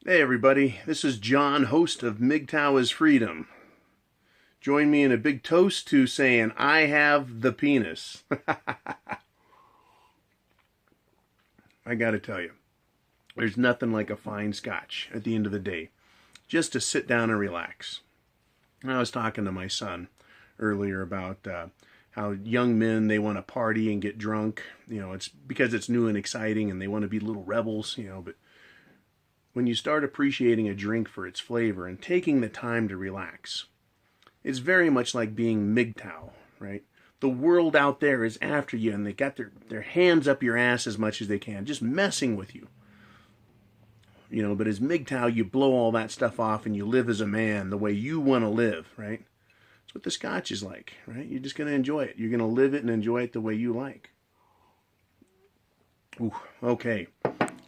Hey everybody, this is John, host of MGTOW is Freedom. Join me in a big toast to saying, I have the penis. I gotta tell you, there's nothing like a fine scotch at the end of the day, just to sit down and relax. And I was talking to my son earlier about how young men, they want to party and get drunk. It's because it's new and exciting and they want to be little rebels, but when you start appreciating a drink for its flavor and taking the time to relax, it's very much like being MGTOW, right? The world out there is after you and they got their hands up your ass as much as they can, just messing with you. But as MGTOW, you blow all that stuff off and you live as a man the way you want to live, right? That's what the scotch is like, right? You're just going to enjoy it. You're going to live it and enjoy it the way you like. Ooh, okay.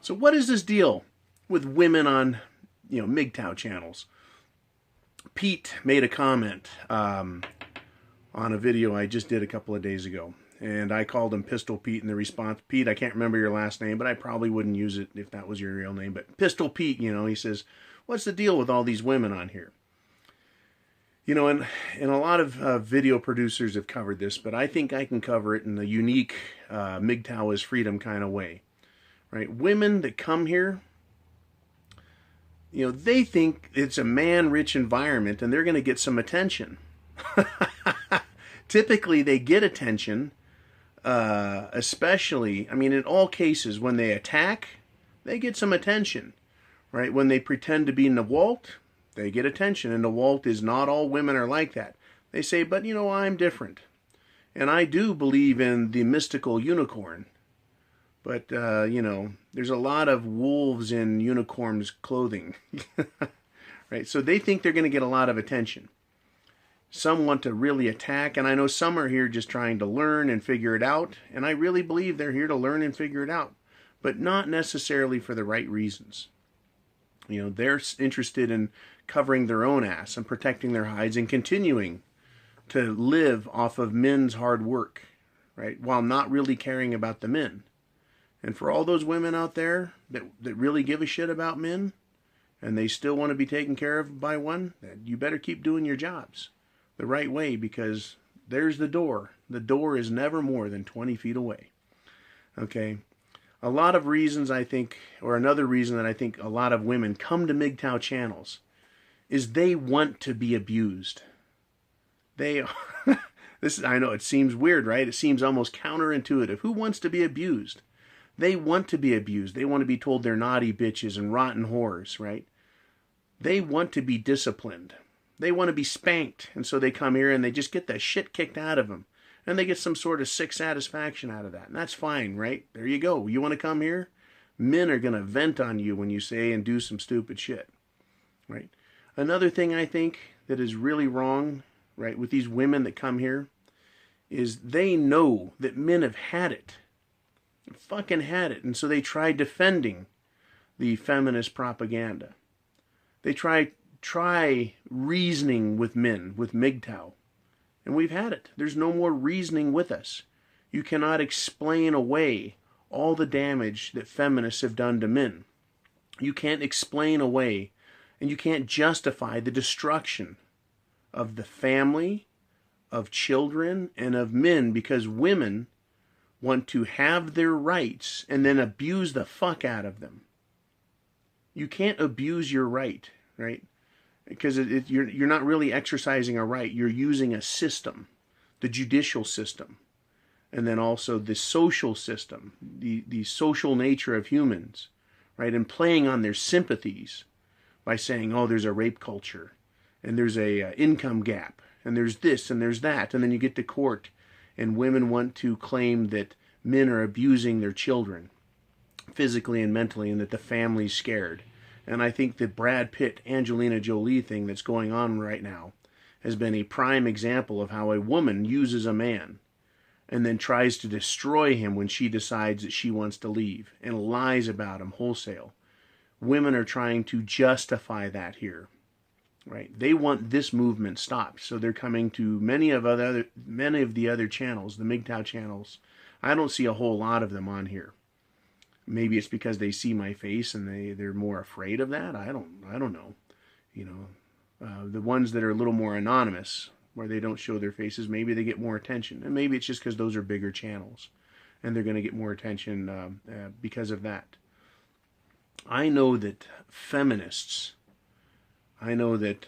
So what is this deal with women on, MGTOW channels? Pete made a comment on a video I just did a couple of days ago, and I called him Pistol Pete in the response. Pete, I can't remember your last name, but I probably wouldn't use it if that was your real name. But Pistol Pete, he says, what's the deal with all these women on here? And a lot of video producers have covered this, but I think I can cover it in a unique MGTOW is Freedom kind of way, right? Women that come here, they think it's a man-rich environment and they're going to get some attention. Typically, they get attention, especially, in all cases, when they attack, they get some attention, right? When they pretend to be Nawalt, they get attention. And Nawalt is not all women are like that. They say, but, I'm different. And I do believe in the mystical unicorn. But, there's a lot of wolves in unicorns' clothing, right? So they think they're going to get a lot of attention. Some want to really attack, and I know some are here just trying to learn and figure it out, and I really believe they're here to learn and figure it out, but not necessarily for the right reasons. They're interested in covering their own ass and protecting their hides and continuing to live off of men's hard work, right, while not really caring about the men. And for all those women out there that really give a shit about men and they still want to be taken care of by one, you better keep doing your jobs the right way, because there's the door. The door is never more than 20 feet away. Okay? A lot of reasons I think, or another reason that I think a lot of women come to MGTOW channels is they want to be abused. I know it seems weird, right? It seems almost counterintuitive. Who wants to be abused? They want to be abused. They want to be told they're naughty bitches and rotten whores, right? They want to be disciplined. They want to be spanked. And so they come here and they just get the shit kicked out of them. And they get some sort of sick satisfaction out of that. And that's fine, right? There you go. You want to come here? Men are going to vent on you when you say and do some stupid shit, right? Another thing I think that is really wrong, right, with these women that come here is they know that men have had it. Fucking had it. And so they try defending the feminist propaganda. They try reasoning with men, with MGTOW. And we've had it. There's no more reasoning with us. You cannot explain away all the damage that feminists have done to men. You can't explain away and you can't justify the destruction of the family, of children, and of men, because women want to have their rights and then abuse the fuck out of them. You can't abuse your right, right? Because you're not really exercising a right. You're using a system, the judicial system, and then also the social system, the social nature of humans, right? And playing on their sympathies by saying, oh, there's a rape culture, and there's a income gap, and there's this, and there's that, and then you get to court, and women want to claim that men are abusing their children physically and mentally, and that the family's scared. And I think the Brad Pitt, Angelina Jolie thing that's going on right now has been a prime example of how a woman uses a man and then tries to destroy him when she decides that she wants to leave, and lies about him wholesale. Women are trying to justify that here, right? They want this movement stopped, so they're coming to many of the other channels, the MGTOW channels. I don't see a whole lot of them on here. Maybe it's because they see my face and they're more afraid of that. I don't know. You know, the ones that are a little more anonymous, where they don't show their faces, maybe they get more attention. And maybe it's just because those are bigger channels and they're going to get more attention because of that. I know that feminists, I know that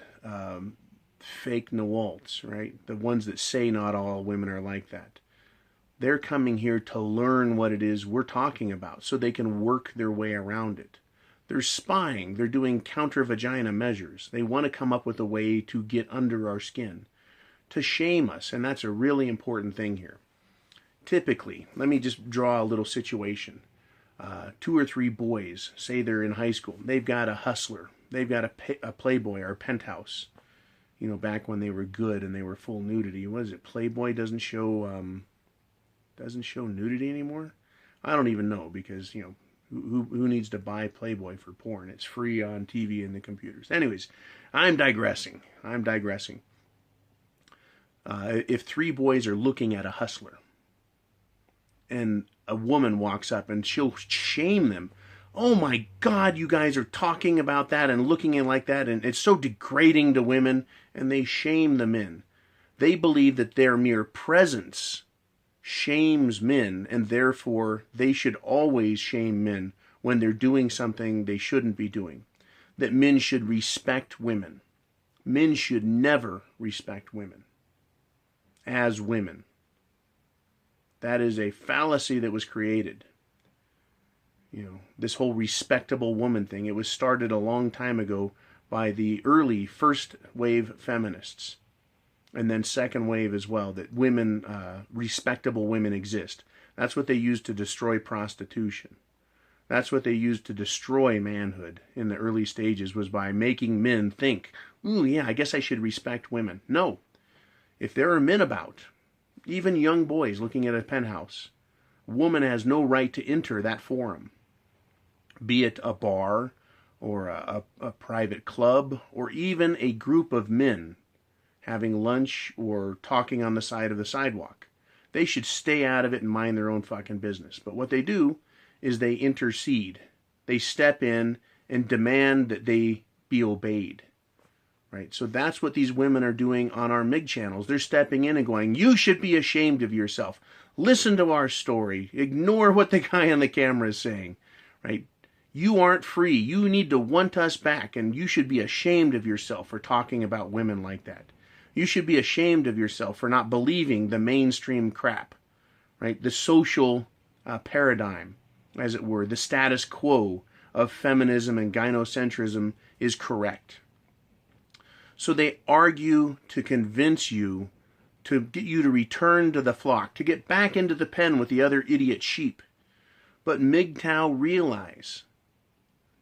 fake Nawalts, right? The ones that say not all women are like that. They're coming here to learn what it is we're talking about so they can work their way around it. They're spying. They're doing counter-vagina measures. They want to come up with a way to get under our skin, to shame us, and that's a really important thing here. Typically, let me just draw a little situation. 2 or 3 boys, say they're in high school. They've got a Hustler. They've got a Playboy or a Penthouse. You know, back when they were good and they were full nudity. What is it? Playboy doesn't show nudity anymore? I don't even know, because, you know, who needs to buy Playboy for porn? It's free on TV and the computers. Anyways, I'm digressing. If 3 boys are looking at a Hustler and a woman walks up and she'll shame them. Oh my God, you guys are talking about that and looking at like that, and it's so degrading to women, and they shame the men. They believe that their mere presence shames men, and therefore they should always shame men when they're doing something they shouldn't be doing. That men should respect women. Men should never respect women as women. That is a fallacy that was created. You know, this whole respectable woman thing, it was started a long time ago by the early first wave feminists, and then second wave as well, that women, respectable women exist. That's what they used to destroy prostitution. That's what they used to destroy manhood in the early stages, was by making men think, ooh, yeah, I guess I should respect women. No. If there are men about, even young boys looking at a penthouse, a woman has no right to enter that forum, be it a bar or a private club or even a group of men having lunch or talking on the side of the sidewalk. They should stay out of it and mind their own fucking business. But what they do is they intercede. They step in and demand that they be obeyed. Right? So that's what these women are doing on our MIG channels. They're stepping in and going, you should be ashamed of yourself. Listen to our story. Ignore what the guy on the camera is saying. Right? You aren't free. You need to want us back, and you should be ashamed of yourself for talking about women like that. You should be ashamed of yourself for not believing the mainstream crap. Right? The social paradigm, as it were, the status quo of feminism and gynocentrism is correct. So they argue to convince you, to get you to return to the flock, to get back into the pen with the other idiot sheep. But MGTOW realize,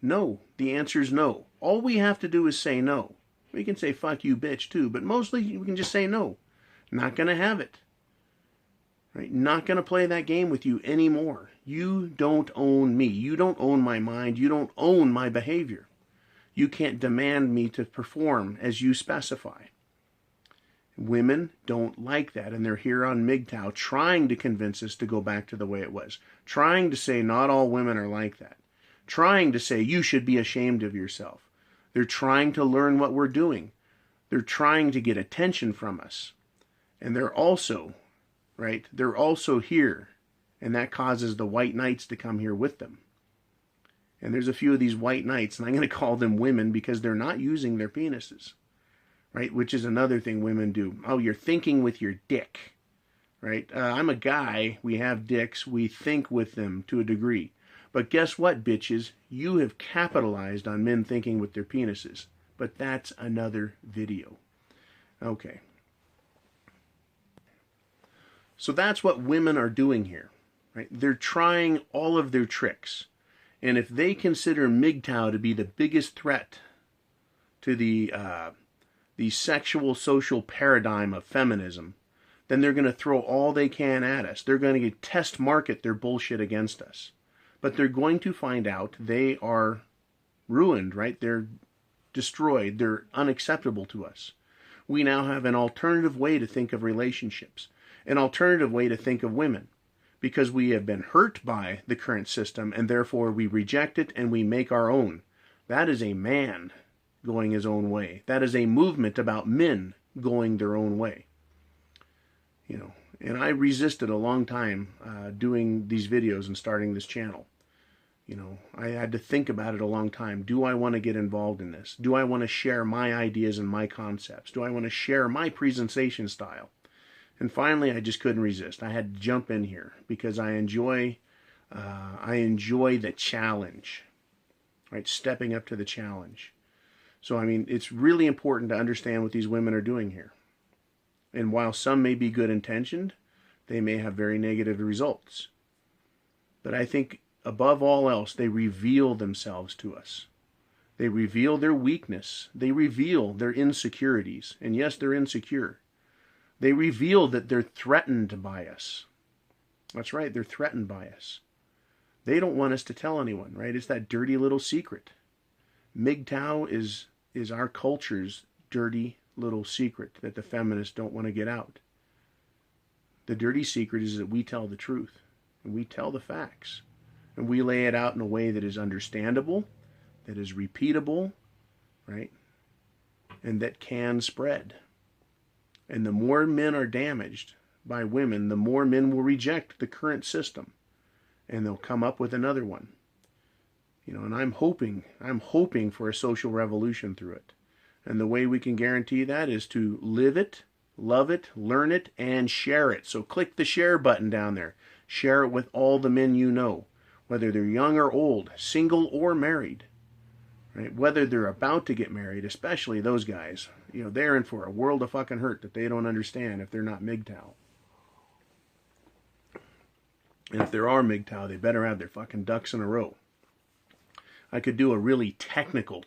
no, the answer is no. All we have to do is say no. We can say fuck you bitch too, but mostly we can just say no. Not going to have it. Right? Not going to play that game with you anymore. You don't own me. You don't own my mind. You don't own my behavior. You can't demand me to perform as you specify. Women don't like that, and they're here on MGTOW trying to convince us to go back to the way it was. Trying to say not all women are like that. Trying to say you should be ashamed of yourself. They're trying to learn what we're doing. They're trying to get attention from us. And they're also, right, they're also here, and that causes the white knights to come here with them. And there's a few of these white knights, and I'm going to call them women because they're not using their penises, right? Which is another thing women do. Oh, you're thinking with your dick, right? I'm a guy. We have dicks. We think with them to a degree. But guess what, bitches? You have capitalized on men thinking with their penises. But that's another video. Okay. So that's what women are doing here, right? They're trying all of their tricks. And if they consider MGTOW to be the biggest threat to the sexual social paradigm of feminism, then they're going to throw all they can at us. They're going to test market their bullshit against us. But they're going to find out they are ruined, right? They're destroyed. They're unacceptable to us. We now have an alternative way to think of relationships, an alternative way to think of women. because we have been hurt by the current system, and therefore we reject it and we make our own. That is a man going his own way. That is a movement about men going their own way. You know, and I resisted a long time doing these videos and starting this channel. You know, I had to think about it a long time. Do I want to get involved in this? Do I want to share my ideas and my concepts? Do I want to share my presentation style? And finally, I just couldn't resist. I had to jump in here because I enjoy the challenge, right? Stepping up to the challenge. So, I mean, it's really important to understand what these women are doing here. And while some may be good intentioned, they may have very negative results. But I think above all else, they reveal themselves to us. They reveal their weakness. They reveal their insecurities. And yes, they're insecure. They reveal that they're threatened by us. That's right, they're threatened by us. They don't want us to tell anyone, right? It's that dirty little secret. MGTOW is our culture's dirty little secret that the feminists don't want to get out. The dirty secret is that we tell the truth, and we tell the facts, and we lay it out in a way that is understandable, that is repeatable, right? And that can spread. And the more men are damaged by women, the more men will reject the current system, and they'll come up with another one. You know, and I'm hoping for a social revolution through it. And the way we can guarantee that is to live it, love it, learn it, and share it. So click the share button down there. Share it with all the men you know, whether they're young or old, single or married, right? Whether they're about to get married, especially those guys. You know, they're in for a world of fucking hurt that they don't understand if they're not MGTOW. And if there are MGTOW, they better have their fucking ducks in a row. I could do a really technical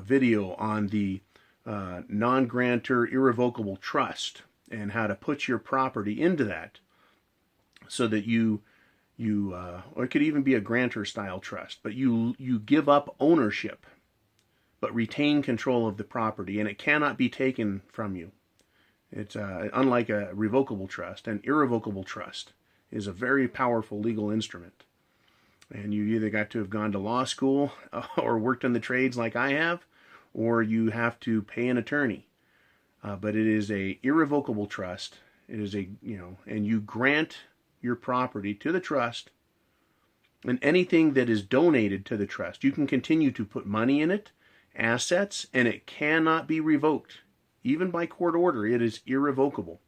video on the non-grantor irrevocable trust and how to put your property into that so that or it could even be a grantor style trust, but you give up ownership but retain control of the property, and it cannot be taken from you. It's unlike a revocable trust. An irrevocable trust is a very powerful legal instrument. And you either got to have gone to law school or worked in the trades like I have, or you have to pay an attorney. But it is a irrevocable trust. It is and you grant your property to the trust, and anything that is donated to the trust, you can continue to put money in it, assets, and it cannot be revoked. Even by court order, it is irrevocable.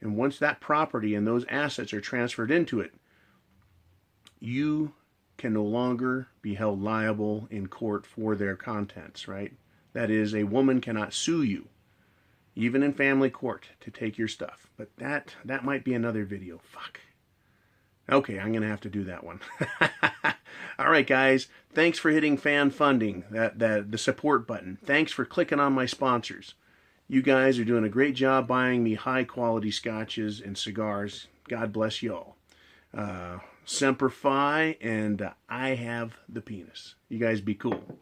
And once that property and those assets are transferred into it, you can no longer be held liable in court for their contents, right? That is, a woman cannot sue you, even in family court, to take your stuff. But that might be another video. Fuck. Okay, I'm going to have to do that one. All right, guys. Thanks for hitting fan funding, the support button. Thanks for clicking on my sponsors. You guys are doing a great job buying me high-quality scotches and cigars. God bless y'all. Semper Fi, and I have the penis. You guys be cool.